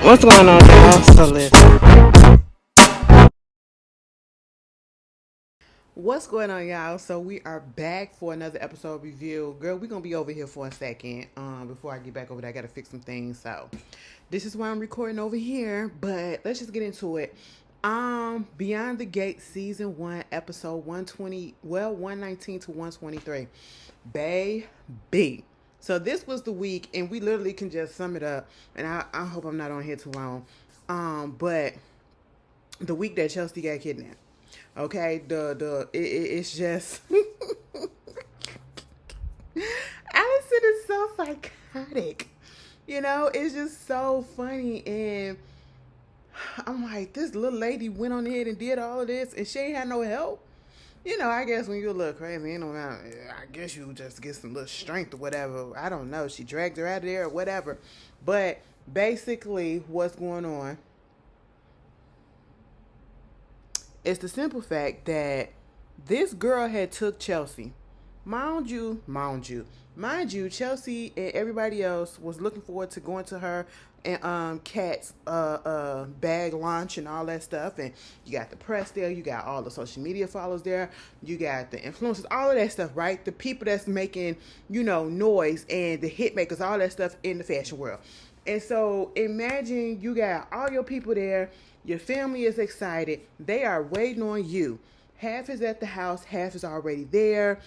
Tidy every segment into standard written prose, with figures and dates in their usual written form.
What's going on, y'all? So listen. What's going on, y'all? So we are back for another episode review. Girl, we're gonna be over here for a second. Before I get back over there, I gotta fix some things. So this is why I'm recording over here. But let's just get into it. Beyond the Gate season 1, episode 120, 119 to 123. Baby. So this was the week, and we literally can just sum it up. And I hope I'm not on here too long. But the week that Chelsea got kidnapped. Okay, it's just Allison is so psychotic. It's just so funny, and I'm like, this little lady went on ahead and did all of this, and she ain't had no help. I guess when you're a little crazy, I guess you just get some little strength or whatever. I don't know. She dragged her out of there or whatever. But basically, what's going on? It's the simple fact that this girl had took Chelsea. Mind you, Chelsea and everybody else was looking forward to going to her and Kat's bag launch and all that stuff. And you got the press there, you got all the social media followers there, you got the influencers, all of that stuff, right? The people that's making, noise, and the hit makers, all that stuff in the fashion world. And so imagine you got all your people there. Your family is excited. They are waiting on you. Half is at the house, half is already there.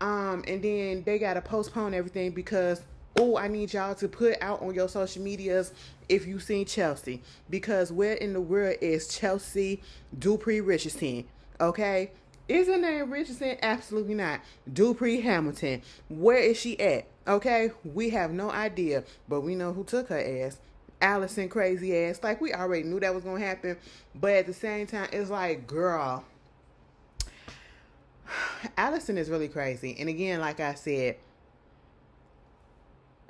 And then they got to postpone everything because, I need y'all to put out on your social medias if you seen Chelsea. Because where in the world is Chelsea Dupree Richardson? Okay? Is her name Richardson? Absolutely not. Dupree Hamilton. Where is she at? Okay? We have no idea, but we know who took her ass. Allison crazy ass. Like, we already knew that was going to happen. But at the same time, it's like, girl, Allison is really crazy. And again, like I said,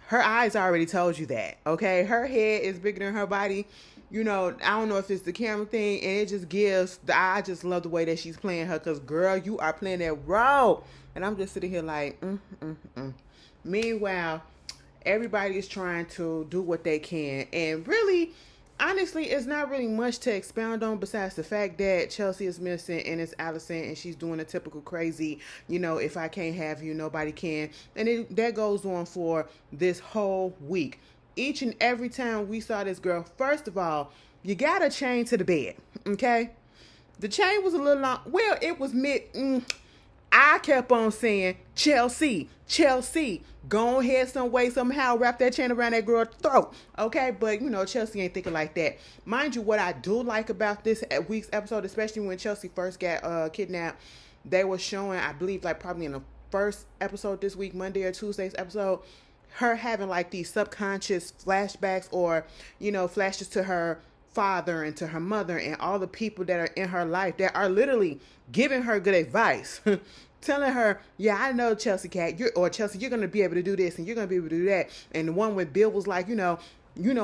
her eyes already told you that, okay? Her head is bigger than her body. I don't know if it's the camera thing, and it just gives, I just love the way that she's playing her, because, girl, you are playing that role. And I'm just sitting here like, Meanwhile, everybody is trying to do what they can. And really, honestly, it's not really much to expound on besides the fact that Chelsea is missing and it's Allison and she's doing a typical crazy, if I can't have you, nobody can. And that goes on for this whole week. Each and every time we saw this girl, first of all, you got a chain to the bed, okay? The chain was a little long. Well, it was I kept on saying, Chelsea, go ahead some way, somehow wrap that chain around that girl's throat. Okay, but Chelsea ain't thinking like that. Mind you, what I do like about this week's episode, especially when Chelsea first got kidnapped, they were showing, I believe, like probably in the first episode this week, Monday or Tuesday's episode, her having like these subconscious flashbacks or, flashes to her father and to her mother and all the people that are in her life that are literally giving her good advice. Telling her, yeah, I know Chelsea Cat, Chelsea, you're gonna be able to do this and you're gonna be able to do that. And the one with Bill was like, you know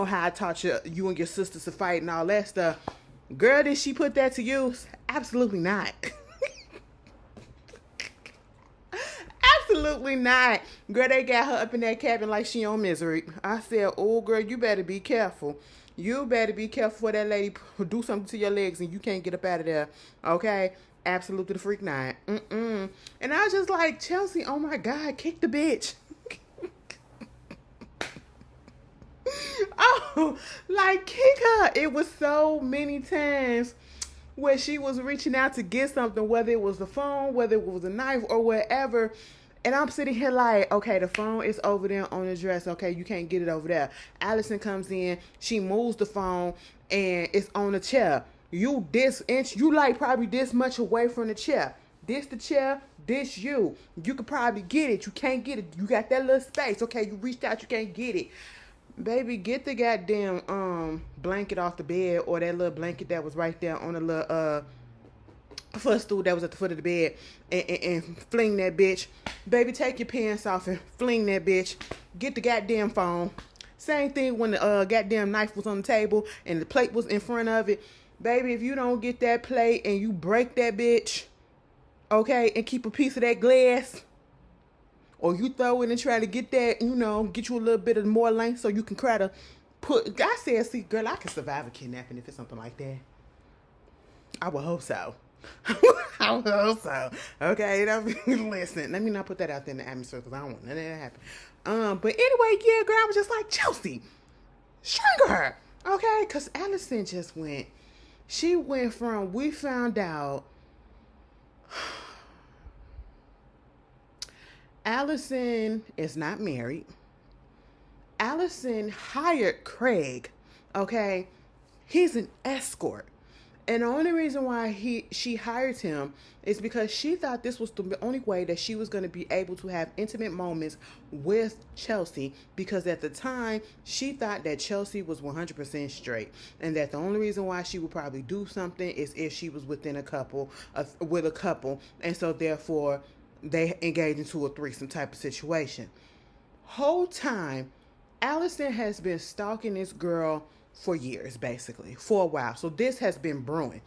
how I taught you and your sisters to fight and all that stuff. Girl, did she put that to use? Absolutely not. Absolutely not. Girl, they got her up in that cabin like she on misery. I said, oh girl, you better be careful. You better be careful for that lady do something to your legs and you can't get up out of there. Okay? Absolutely the freak not. And I was just like, Chelsea, oh my God, kick the bitch. Oh, like kick her. It was so many times where she was reaching out to get something, whether it was the phone, whether it was a knife or whatever. And I'm sitting here like, okay, the phone is over there on the dresser. Okay, you can't get it over there. Allison comes in, she moves the phone, and it's on the chair. You this inch, you like probably this much away from the chair. This the chair, this you. You could probably get it. You can't get it. You got that little space. Okay, you reached out, you can't get it. Baby, get the goddamn blanket off the bed, or that little blanket that was right there on the little footstool that was at the foot of the bed, and fling that bitch. Baby, take your pants off and fling that bitch. Get the goddamn phone. Same thing when the goddamn knife was on the table and the plate was in front of it. Baby, if you don't get that plate and you break that bitch, okay, and keep a piece of that glass, or you throw it and try to get that, get you a little bit of more length so you can try to I said, see, girl, I can survive a kidnapping if it's something like that. I would hope so. I would hope so. Okay, listen, let me not put that out there in the atmosphere because I don't want none of that to happen. But anyway, yeah, girl, I was just like, Chelsea, strangle her. Okay, because Allison just went. She went from, we found out Allison is not married. Allison hired Craig. Okay, he's an escort. And the only reason why she hired him is because she thought this was the only way that she was going to be able to have intimate moments with Chelsea, because at the time she thought that Chelsea was 100% straight, and that the only reason why she would probably do something is if she was with a couple, and so therefore they engage into a threesome type of situation. Whole time, Allison has been stalking this girl for years, basically, for a while. So this has been brewing.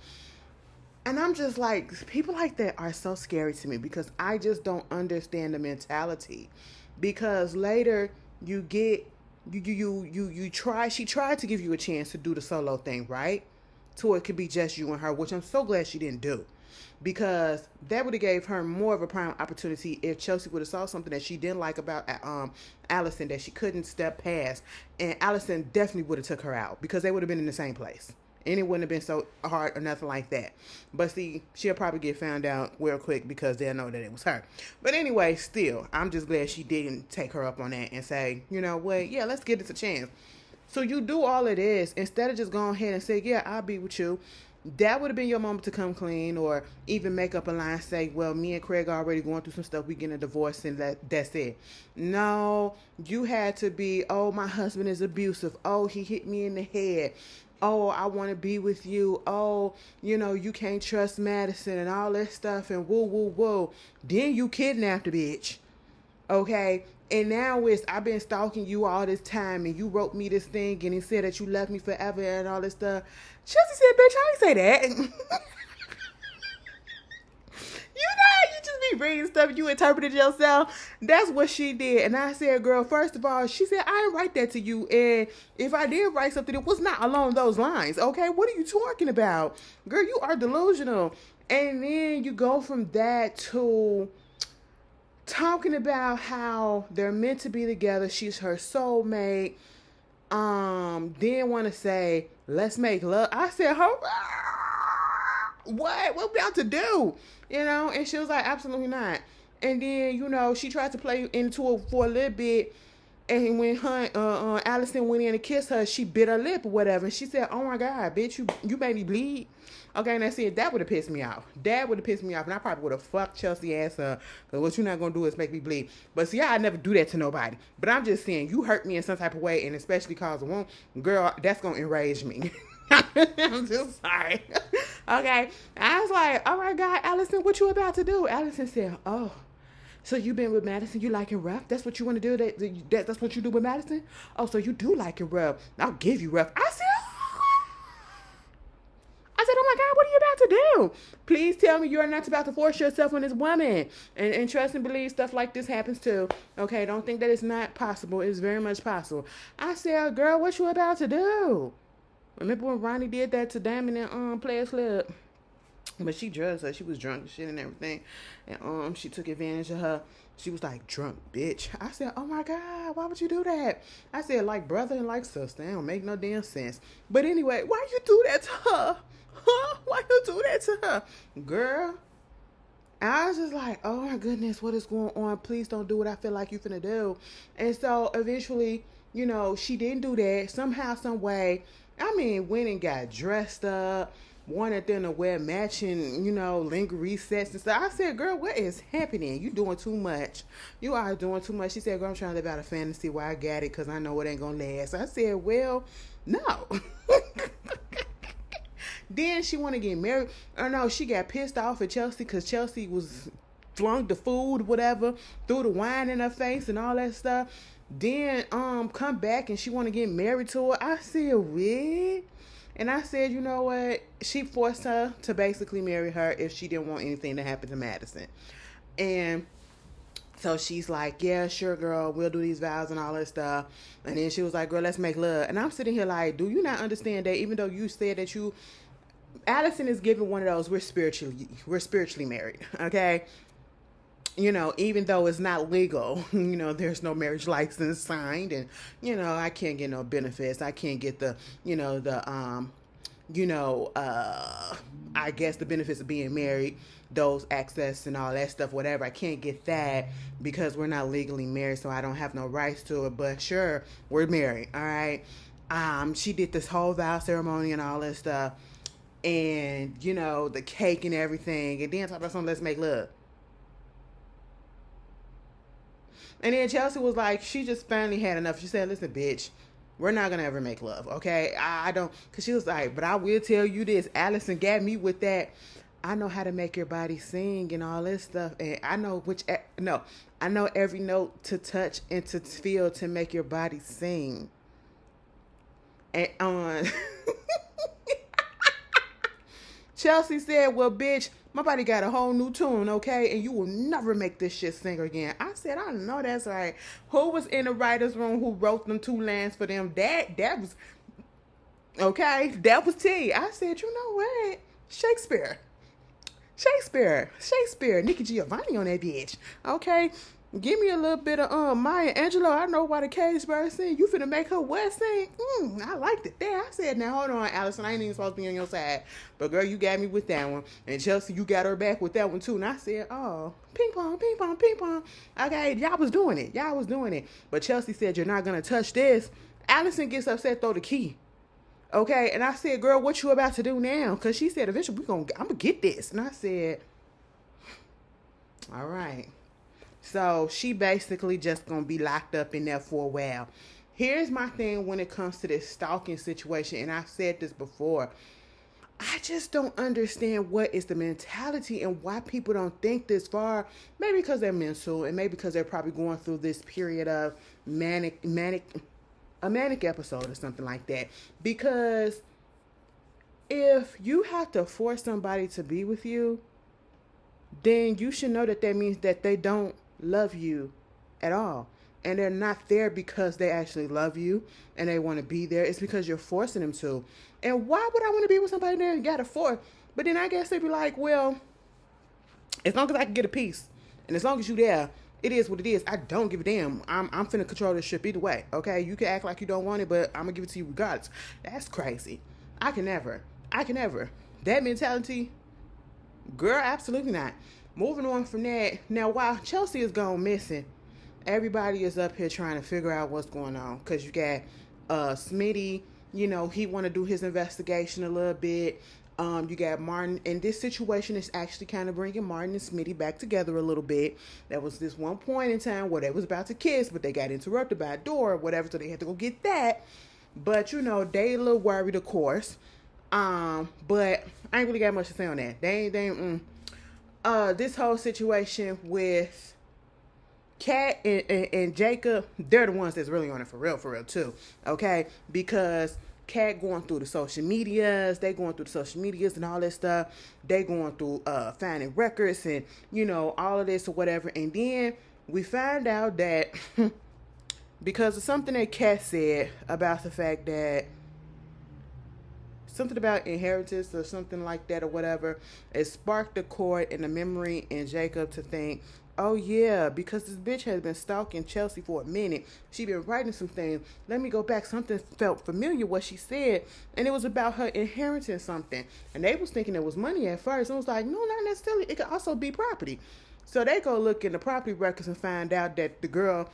And I'm just like, people like that are so scary to me because I just don't understand the mentality. Because later you get, you try, she tried to give you a chance to do the solo thing, right? So it could be just you and her, which I'm so glad she didn't do. Because that would have gave her more of a prime opportunity if Chelsea would have saw something that she didn't like about Allison that she couldn't step past, and Allison definitely would have took her out because they would have been in the same place, and it wouldn't have been so hard or nothing like that. But see, she'll probably get found out real quick because they'll know that it was her. But anyway, still, I'm just glad she didn't take her up on that and say, you know what, yeah, let's give this a chance. So you do all of this instead of just going ahead and say, yeah, I'll be with you. That would have been your moment to come clean, or even make up a line, say, well, me and Craig are already going through some stuff, we getting a divorce, and that's it. No, you had to be, oh, my husband is abusive. Oh, he hit me in the head. Oh, I want to be with you. Oh, you know, you can't trust Madison and all that stuff, and woo, woo, woo. Then you kidnapped a bitch. Okay? And now I've been stalking you all this time, and you wrote me this thing, and it said that you left me forever and all this stuff. Chelsea said, bitch, I ain't say that. You just be reading stuff, you interpreted yourself. That's what she did. And I said, girl, first of all, she said, I didn't write that to you. And if I did write something, it was not along those lines. Okay, what are you talking about? Girl, you are delusional. And then you go from that to talking about how they're meant to be together. She's her soulmate. Then want to say, let's make love. I said, what we about to do? You know, and she was like, absolutely not. And then, you know, she tried to play into it for a little bit, and when Allison went in to kiss her, she bit her lip or whatever, and she said, oh my God, bitch, you made me bleed. Okay, and I said, that would have pissed me off. That would have pissed me off, and I probably would have fucked Chelsea ass up, because what you're not going to do is make me bleed. But see, I never do that to nobody. But I'm just saying, you hurt me in some type of way, and especially cause a wound, girl, that's going to enrage me. I'm just sorry. Okay, I was like, oh my God, Allison, what you about to do? Allison said, oh, so you been with Madison, you like it rough? That's what you want to do? That's what you do with Madison? Oh, so you do like it rough. I'll give you rough. I said, oh my God, what are you about to do? Please tell me you're not about to force yourself on this woman. And trust and believe stuff like this happens too. Okay, don't think that it's not possible. It's very much possible. I said, girl, what you about to do? Remember when Ronnie did that to Diamond and Players Club? But she drugged her. She was drunk and shit and everything. And she took advantage of her. She was like, drunk bitch. I said, oh my God, why would you do that? I said, like brother and like sister. It don't make no damn sense. But anyway, why you do that to her? Huh? Why you do that to her? Girl, I was just like, oh my goodness, what is going on? Please don't do what I feel like you finna do. And so eventually, you know, she didn't do that. Somehow, some way, went and got dressed up, wanted them to wear matching, you know, lingerie sets and stuff. I said, girl, what is happening? You doing too much. You are doing too much. She said, girl, I'm trying to live out a fantasy where I got it because I know it ain't gonna last. I said, well, no. Then she want to get married. Oh no, she got pissed off at Chelsea because Chelsea was flung the food, whatever, threw the wine in her face and all that stuff. Then come back and she want to get married to her. I said, what? And I said, you know what? She forced her to basically marry her if she didn't want anything to happen to Madison. And So she's like, yeah, sure, girl, we'll do these vows and all that stuff. And then she was like, girl, let's make love. And I'm sitting here like, do you not understand that even though you said that Allison is giving one of those, we're spiritually married, okay? Even though it's not legal, there's no marriage license signed, and, I can't get no benefits. I can't get I guess the benefits of being married, those access and all that stuff, whatever. I can't get that because we're not legally married, so I don't have no rights to it. But sure, we're married, all right? She did this whole vow ceremony and all that stuff, and, the cake and everything, and then talk about something, let's make love. And then Chelsea was like, she just finally had enough. She said, listen, bitch, we're not going to ever make love, okay? I don't, because she was like, but I will tell you this. Allison got me with that. I know how to make your body sing and all this stuff. And I know I know every note to touch and to feel to make your body sing. And Chelsea said, well, bitch, my body got a whole new tune, okay? And you will never make this shit sing again. I said, I know that's right. Who was in the writer's room who wrote them 2 lines for them? That was, okay? That was T. I said, you know what? Shakespeare. Nikki Giovanni on that bitch, okay? Give me a little bit of Maya Angelou. I know why the cage bird sing. You finna make her what sing? I liked it there. I said, now hold on, Allison. I ain't even supposed to be on your side. But girl, you got me with that one. And Chelsea, you got her back with that one too. And I said, oh, ping pong, ping pong, ping pong. Okay, y'all was doing it. But Chelsea said, you're not gonna touch this. Allison gets upset, throw the key. Okay, and I said, girl, what you about to do now? Because she said, eventually I'm gonna get this. And I said, all right. So she basically just gonna be locked up in there for a while. Here's my thing when it comes to this stalking situation, and I've said this before. I just don't understand what is the mentality and why people don't think this far. Maybe because they're mental, and maybe because they're probably going through this period of a manic episode or something like that. Because if you have to force somebody to be with you, then you should know that means that they don't love you at all. And they're not there because they actually love you and they want to be there. It's because you're forcing them to. And why would I want to be with somebody that you got to force? But then I guess they'd be like, well, as long as I can get a piece and as long as you there, it is what it is. I don't give a damn. I'm finna control this ship either way. Okay, you can act like you don't want it, but I'm gonna give it to you regardless. That's crazy. I can never. That mentality, girl, absolutely not. Moving on from that. Now, while Chelsea is gone missing, everybody is up here trying to figure out what's going on. Because you got Smitty, he want to do his investigation a little bit. You got Martin, and this situation is actually kind of bringing Martin and Smitty back together a little bit. There was this one point in time where they was about to kiss, but they got interrupted by a door or whatever, so they had to go get that. But, they a little worried, of course. But I ain't really got much to say on that. This whole situation with Kat and Jacob, they're the ones that's really on it for real too. Okay, because Kat going through the social medias, and all that stuff. They going through finding records and all of this or whatever. And then we find out that because of something that Kat said about the fact that something about inheritance or something like that or whatever, it sparked the chord in the memory in Jacob to think, oh yeah, because this bitch has been stalking Chelsea for a minute. She been writing some things. Let me go back. Something felt familiar what she said, and it was about her inheriting something. And they was thinking it was money at first. And it was like, no, not necessarily. It could also be property. So they go look in the property records and find out that the girl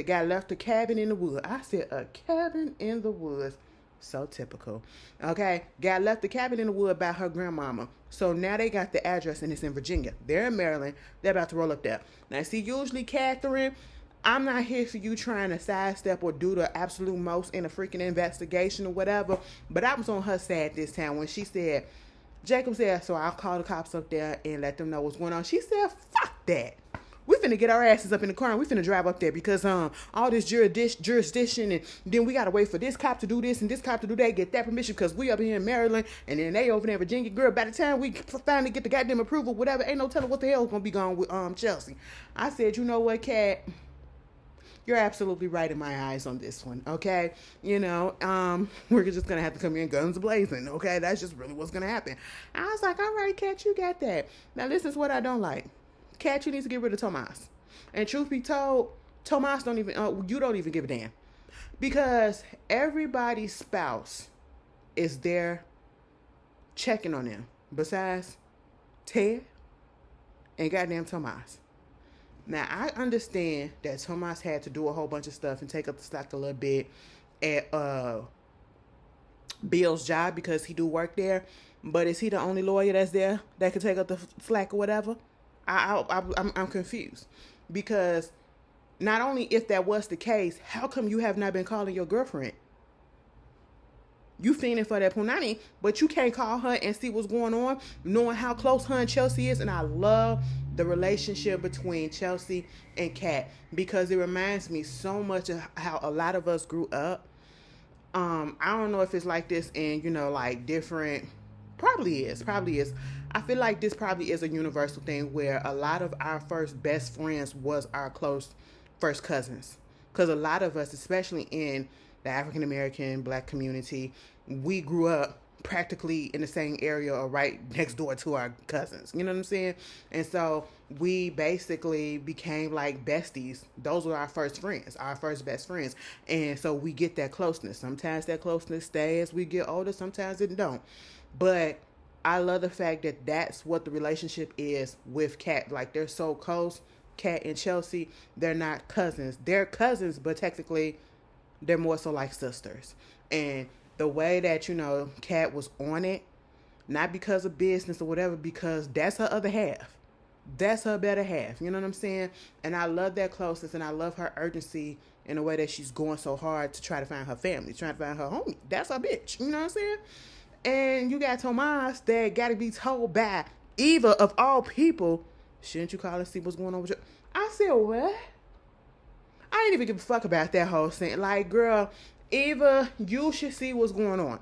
got left a cabin in the woods. I said a cabin in the woods. So typical. Okay, got left the cabin in the wood by her grandmama. So now they got the address and it's in Virginia. They're in Maryland. They're about to roll up there. Now see, usually Catherine, I'm not here for you trying to sidestep or do the absolute most in a freaking investigation or whatever. But I was on her side this time when she said, Jacob said, so I'll call the cops up there and let them know what's going on. She said, fuck that. We finna get our asses up in the car and we finna drive up there because all this jurisdiction, and then we gotta wait for this cop to do this and this cop to do that, get that permission because we up here in Maryland and then they over there in Virginia. Girl, by the time we finally get the goddamn approval, whatever, ain't no telling what the hell is gonna be going with Chelsea. I said, you know what, Kat? You're absolutely right in my eyes on this one, okay? You know, we're just gonna have to come in guns blazing, okay? That's just really what's gonna happen. I was like, all right, Kat, you got that. Now this is what I don't like. Kat, you need to get rid of Tomas. And truth be told, Tomas don't even, you don't even give a damn. Because everybody's spouse is there checking on them. Besides Ted and goddamn Tomas. Now, I understand that Tomas had to do a whole bunch of stuff and take up the slack a little bit at Bill's job because he do work there. But is he the only lawyer that's there that can take up the slack or whatever? I'm confused. Because not only if that was the case, how come you have not been calling your girlfriend? You fiending for that punani, but you can't call her and see what's going on, knowing how close her and Chelsea is. And I love the relationship between Chelsea and Kat because it reminds me so much of how a lot of us grew up. I don't know if it's like this in, you know, like different, probably is. I feel like this probably is a universal thing where a lot of our first best friends was our close first cousins. Because a lot of us, especially in the African American Black community, we grew up practically in the same area or right next door to our cousins. You know what I'm saying? And so we basically became like besties. Those were our first friends, our first best friends. And so we get that closeness. Sometimes that closeness stays as we get older. Sometimes it don't. But I love the fact that that's what the relationship is with Kat. Like they're so close. Kat and Chelsea, they're not cousins. They're cousins, but technically they're more so like sisters. And the way that, you know, Kat was on it, not because of business or whatever, because that's her other half. That's her better half. You know what I'm saying? And I love that closeness and I love her urgency in the way that she's going so hard to try to find her family, trying to find her homie. That's her bitch. You know what I'm saying? And you got Tomas that got to be told by Eva of all people, shouldn't you call and see what's going on with you? I said, what? I ain't even give a fuck about that whole thing. Like, girl, Eva, you should see what's going on.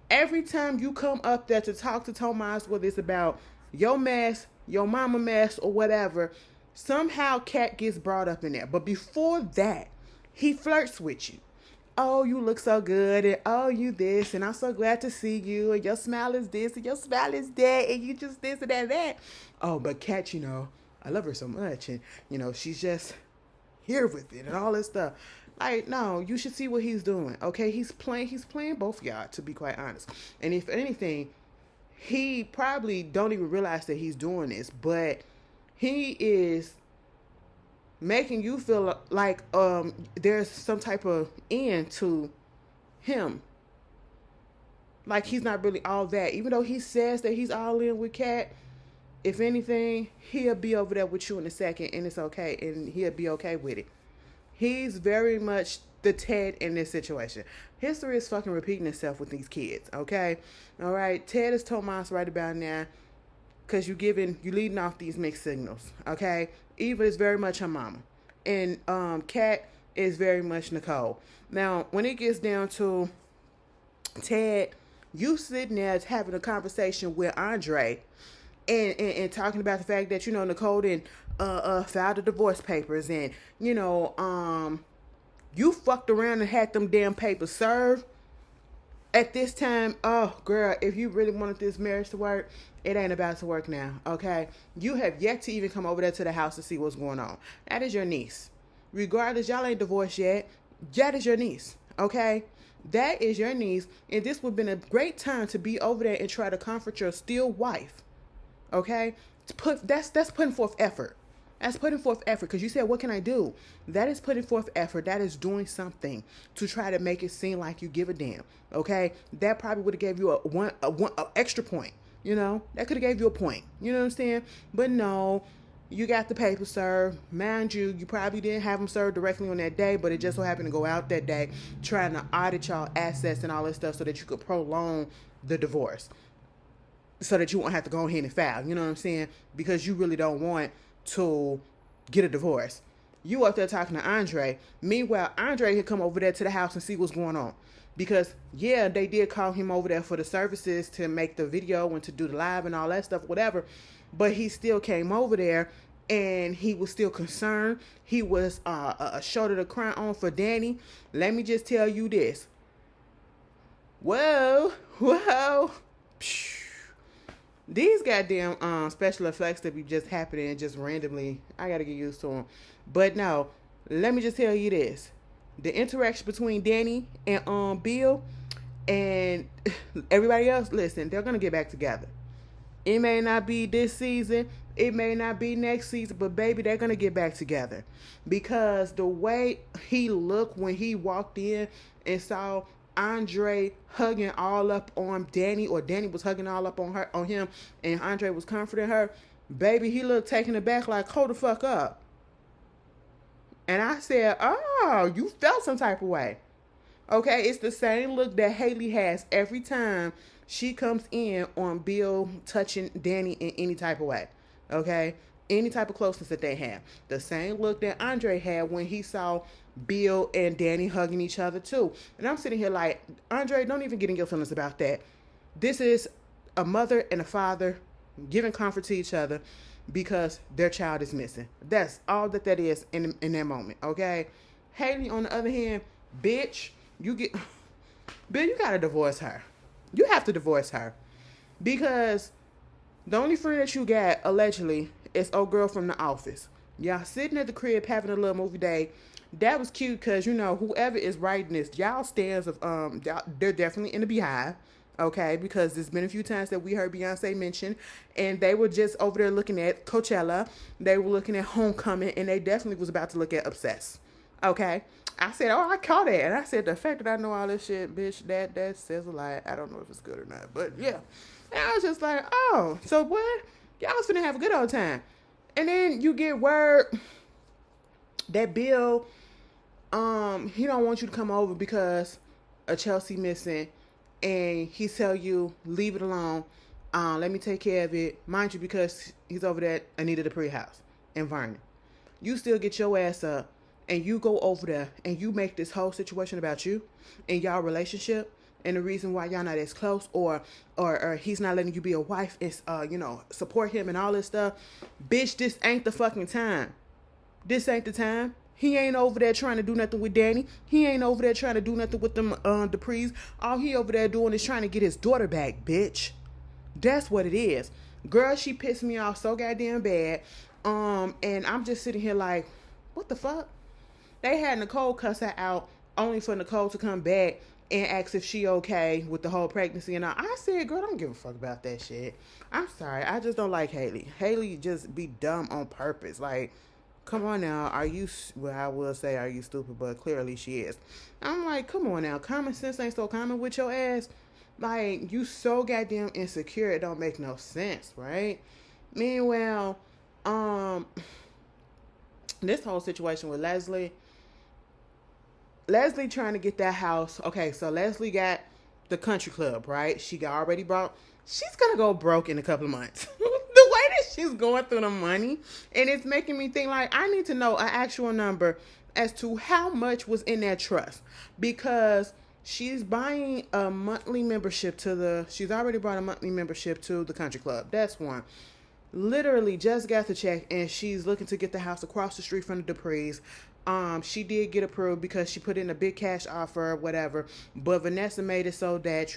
Every time you come up there to talk to Tomas, whether it's about your mess, your mama mess, or whatever, somehow Kat gets brought up in there. But before that, he flirts with you. Oh, you look so good, and oh, you this, and I'm so glad to see you, and your smile is this, and your smile is that, and you just this and that and that. Oh, but Kat, you know, I love her so much, and, you know, she's just here with it and all this stuff. Like, no, you should see what he's doing, okay? He's playing both of y'all, to be quite honest. And if anything, he probably don't even realize that he's doing this, but he is making you feel like there's some type of end to him. Like he's not really all that. Even though he says that he's all in with Kat, if anything, he'll be over there with you in a second and it's okay. And he'll be okay with it. He's very much the Ted in this situation. History is fucking repeating itself with these kids, okay? All right, Ted is Tomas right about now because you leading off these mixed signals, okay? Eva is very much her mama. And Kat is very much Nicole. Now, when it gets down to Ted, you sitting there having a conversation with Andre and talking about the fact that, you know, Nicole didn't filed the divorce papers and, you know, you fucked around and had them damn papers served. At this time, oh, girl, if you really wanted this marriage to work, it ain't about to work now, okay? You have yet to even come over there to the house to see what's going on. That is your niece. Regardless, y'all ain't divorced yet. That is your niece, okay? That is your niece, and this would have been a great time to be over there and try to comfort your still wife, okay? That's putting forth effort. That's putting forth effort because you said, what can I do? That is putting forth effort. That is doing something to try to make it seem like you give a damn. Okay. That probably would have gave you a extra point. You know, that could have gave you a point. You know what I'm saying? But no, you got the paper served. Mind you, you probably didn't have them served directly on that day, but it just so happened to go out that day trying to audit y'all assets and all this stuff so that you could prolong the divorce. So that you won't have to go ahead and file. You know what I'm saying? Because you really don't want to get a divorce. You up there talking to Andre. Meanwhile, Andre had come over there to the house and see what's going on. Because, yeah, they did call him over there for the services to make the video and to do the live and all that stuff, whatever. But he still came over there and he was still concerned. He was a shoulder to cry on for Danny. Let me just tell you this. Whoa. Psh. These goddamn special effects that be just happening just randomly, I gotta get used to them. But no, let me just tell you this. The interaction between Danny and Bill and everybody else, listen, they're gonna get back together. It may not be this season, it may not be next season, but baby, they're gonna get back together. Because the way he looked when he walked in and saw Andre hugging all up on Danny, or Danny was hugging all up on him, and Andre was comforting her, baby, he looked taken aback like, hold the fuck up. And I said, oh, you felt some type of way. Okay, it's the same look that Haley has every time she comes in on Bill touching Danny in any type of way. Okay, any type of closeness that they have. The same look that Andre had when he saw Bill and Danny hugging each other too. And I'm sitting here like, Andre, don't even get in your feelings about that. This is a mother and a father giving comfort to each other because their child is missing. That's all that is in that moment, okay? Haley, on the other hand, bitch, Bill, you gotta divorce her. You have to divorce her. Because the only friend that you got, allegedly, is old girl from the office. Y'all sitting at the crib having a little movie day. That was cute because, you know, whoever is writing this, y'all stands of, they're definitely in the beehive. Okay, because there's been a few times that we heard Beyonce mention, and they were just over there looking at Coachella, they were looking at Homecoming, and they definitely was about to look at Obsessed. Okay, I said, oh, I caught it, and I said, the fact that I know all this shit, bitch, that says a lot. I don't know if it's good or not, but yeah. And I was just like, oh, so what? Y'all was finna have a good old time. And then you get word that Bill, he don't want you to come over because of Chelsea missing. And he tell you, leave it alone. Let me take care of it. Mind you, because he's over there at Anita Dupree house in Vernon. You still get your ass up and you go over there and you make this whole situation about you and y'all relationship and the reason why y'all not as close, or he's not letting you be a wife, is support him and all this stuff. Bitch, this ain't the fucking time. This ain't the time. He ain't over there trying to do nothing with Danny. He ain't over there trying to do nothing with them Duprees. All he over there doing is trying to get his daughter back, bitch. That's what it is. Girl, she pissed me off so goddamn bad. And I'm just sitting here like, what the fuck? They had Nicole cuss her out only for Nicole to come back and ask if she okay with the whole pregnancy and all. I said, girl, don't give a fuck about that shit. I'm sorry. I just don't like Haley. Haley just be dumb on purpose. Like, come on now, I will say, are you stupid? But clearly she is. I'm like, come on now, common sense ain't so common with your ass. Like, you so goddamn insecure, it don't make no sense, right? Meanwhile, this whole situation with Leslie trying to get that house. Okay, so Leslie got the country club, right? She's gonna go broke in a couple of months. The way that she's going through the money, and it's making me think like, I need to know an actual number as to how much was in that trust, because she's buying a monthly membership she's already bought a monthly membership to the country club. That's one. Literally just got the check, and she's looking to get the house across the street from the Duprees. She did get approved because she put in a big cash offer or whatever, but Vanessa made it so that,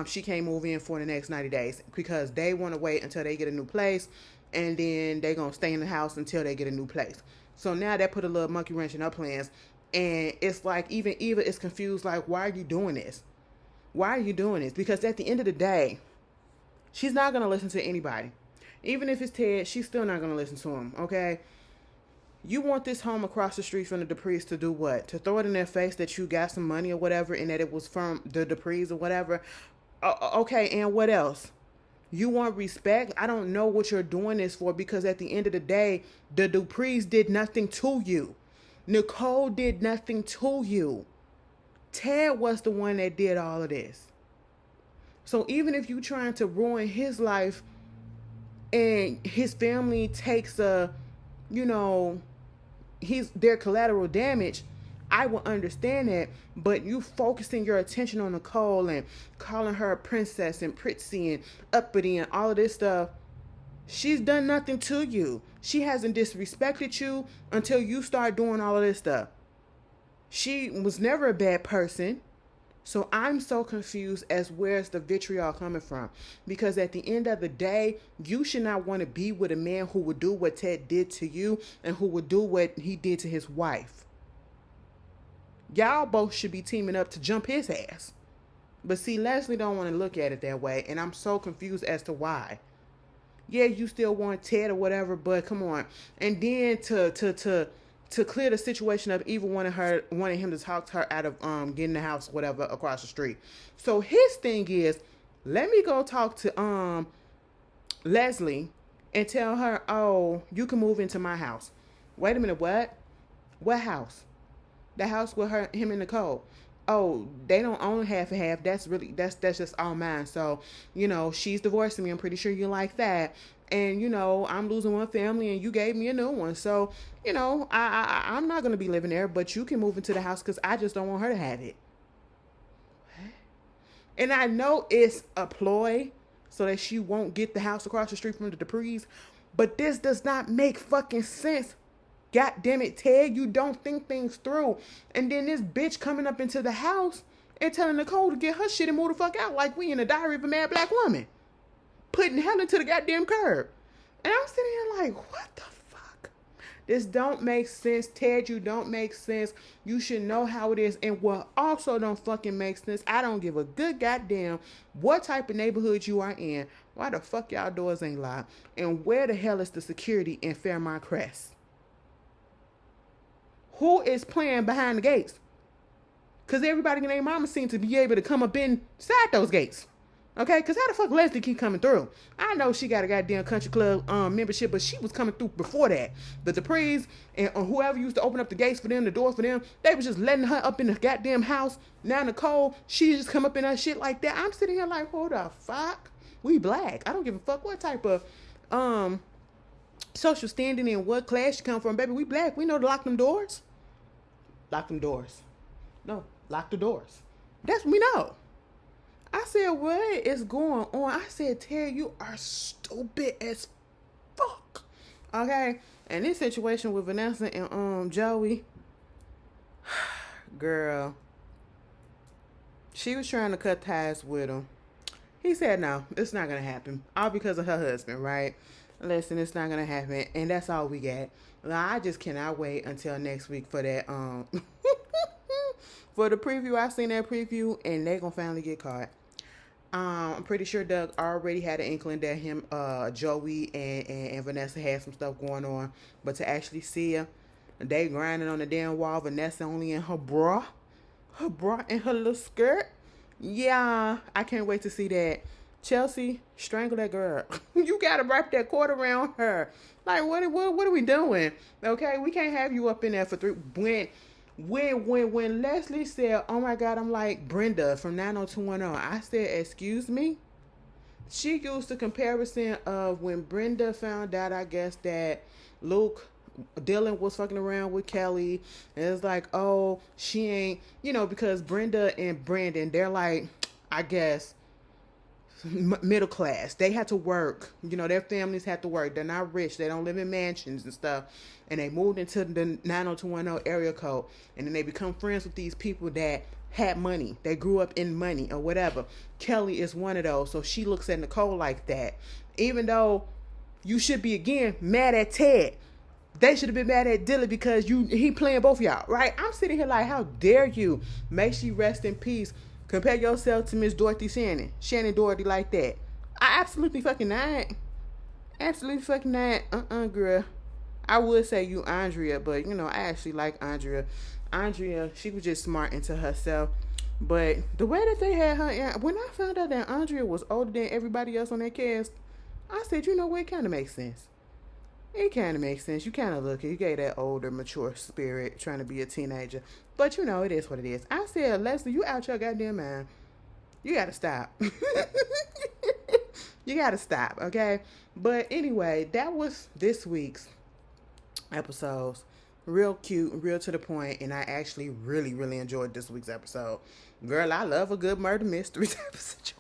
she can't move in for the next 90 days because they want to wait until they get a new place, and then they're going to stay in the house until they get a new place. So now that put a little monkey wrench in her plans, and it's like even Eva is confused, like, why are you doing this? Why are you doing this? Because at the end of the day, she's not going to listen to anybody. Even if it's Ted, she's still not going to listen to him, okay? You want this home across the street from the Duprees to do what? To throw it in their face that you got some money or whatever and that it was from the Duprees or whatever? Okay, and what else? You want respect? I don't know what you're doing this for, because at the end of the day, the Duprees did nothing to you. Nicole did nothing to you. Ted was the one that did all of this. So even if you're trying to ruin his life and his family takes a you know, they're collateral damage, I will understand that. But you focusing your attention on Nicole and calling her a princess and prissy and uppity and all of this stuff, she's done nothing to you. She hasn't disrespected you until you start doing all of this stuff. She was never a bad person. So I'm so confused as where's the vitriol coming from. Because at the end of the day, you should not want to be with a man who would do what Ted did to you and who would do what he did to his wife. Y'all both should be teaming up to jump his ass. But see, Leslie don't want to look at it that way. And I'm so confused as to why. Yeah, you still want Ted or whatever, but come on. And then to clear the situation up, Eva wanted him to talk to her out of getting the house, whatever, across the street. So his thing is, let me go talk to Leslie and tell her, oh, you can move into my house. Wait a minute, what? What house? The house with him and Nicole. Oh, they don't own half and half. That's just all mine. So, you know, she's divorcing me. I'm pretty sure you like that. And, you know, I'm losing one family and you gave me a new one. So, you know, I'm not going to be living there, but you can move into the house because I just don't want her to have it. And I know it's a ploy so that she won't get the house across the street from the Duprees, but this does not make fucking sense. God damn it, Ted, you don't think things through. And then this bitch coming up into the house and telling Nicole to get her shit and move the fuck out like we in the Diary of a Mad Black Woman. Putting Helen to the goddamn curb. And I'm sitting here like, what the fuck? This don't make sense. Ted, you don't make sense. You should know how it is. And what also don't fucking make sense, I don't give a good goddamn what type of neighborhood you are in. Why the fuck y'all doors ain't locked? And where the hell is the security in Fairmont Crest? Who is playing behind the gates? Because everybody in their mama seems to be able to come up inside those gates. Okay? Because how the fuck Leslie keep coming through? I know she got a goddamn country club membership, but she was coming through before that. The Duprees and whoever used to open up the gates for them, the doors for them, they was just letting her up in the goddamn house. Now Nicole, she just come up in that shit like that. I'm sitting here like, hold the fuck? We black. I don't give a fuck what type of social standing and what class you come from, baby. We black. We know to lock them doors. Lock them doors. No, lock the doors. That's what we know. I said, what is going on? I said, Terry, you are stupid as fuck. Okay? And this situation with Vanessa and Joey, girl, she was trying to cut ties with him. He said, no, it's not going to happen. All because of her husband, right? Listen, it's not going to happen. And that's all we got. I just cannot wait until next week for that, for the preview. I've seen that preview and they're going to finally get caught. I'm pretty sure Doug already had an inkling that him, Joey and Vanessa had some stuff going on. But to actually see her, they grinding on the damn wall, Vanessa only in her bra and her little skirt. Yeah, I can't wait to see that. Chelsea, strangle that girl. You gotta wrap that cord around her. Like, what are we doing? Okay, we can't have you up in there for 3. When Leslie said, oh my God, I'm like Brenda from 90210. I said, excuse me? She used the comparison of when Brenda found out, I guess, that Dylan was fucking around with Kelly. And it's like, oh, she ain't, because Brenda and Brandon, they're like, I guess, middle class. They had to work. Their families had to work. They're not rich. They don't live in mansions and stuff. And they moved into the 90210 area code. And then they become friends with these people that had money. They grew up in money or whatever. Kelly is one of those. So she looks at Nicole like that. Even though you should be, again, mad at Ted. They should have been mad at Dylan because he playing both of y'all, right? I'm sitting here like, how dare you? May she rest in peace. Compare yourself to Miss Dorothy Shannon Doherty like that. I absolutely fucking not. Absolutely fucking not. Girl. I would say you Andrea, but I actually like Andrea. Andrea, she was just smart into herself. But the way that they had her, when I found out that Andrea was older than everybody else on that cast, I said, what, it kind of makes sense. It kind of makes sense. You kind of look, you gave that older, mature spirit trying to be a teenager. But it is what it is. I said, Leslie, you out your goddamn mind. You got to stop. You got to stop, okay? But anyway, that was this week's episodes. Real cute, real to the point, and I actually really, really enjoyed this week's episode. Girl, I love a good murder mystery type of situation.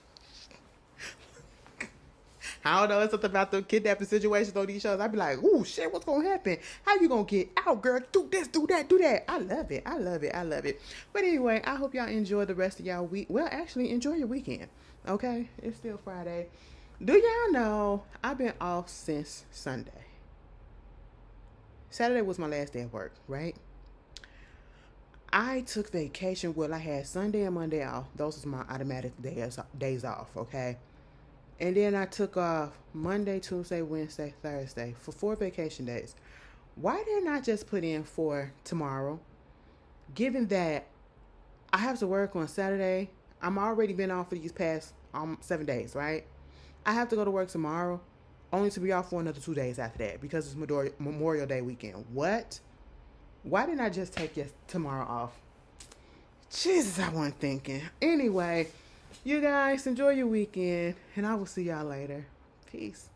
I don't know, it's something about the kidnapping situations on these shows. I'd be like, ooh, shit, what's gonna happen? How you gonna get out, girl? Do this, do that, do that. I love it. I love it. I love it. But anyway, I hope y'all enjoy the rest of y'all week. Well, actually, enjoy your weekend. Okay? It's still Friday. Do y'all know I've been off since Sunday? Saturday was my last day of work, right? I took vacation. Well, I had Sunday and Monday off. Those was my automatic days off, okay? And then I took off Monday, Tuesday, Wednesday, Thursday for 4 vacation days. Why didn't I just put in for tomorrow? Given that I have to work on Saturday, I'm already been off for these past 7 days, right? I have to go to work tomorrow, only to be off for another 2 days after that because it's Memorial Day weekend. What? Why didn't I just take tomorrow off? Jesus, I wasn't thinking. Anyway, you guys enjoy your weekend, and I will see y'all later. Peace.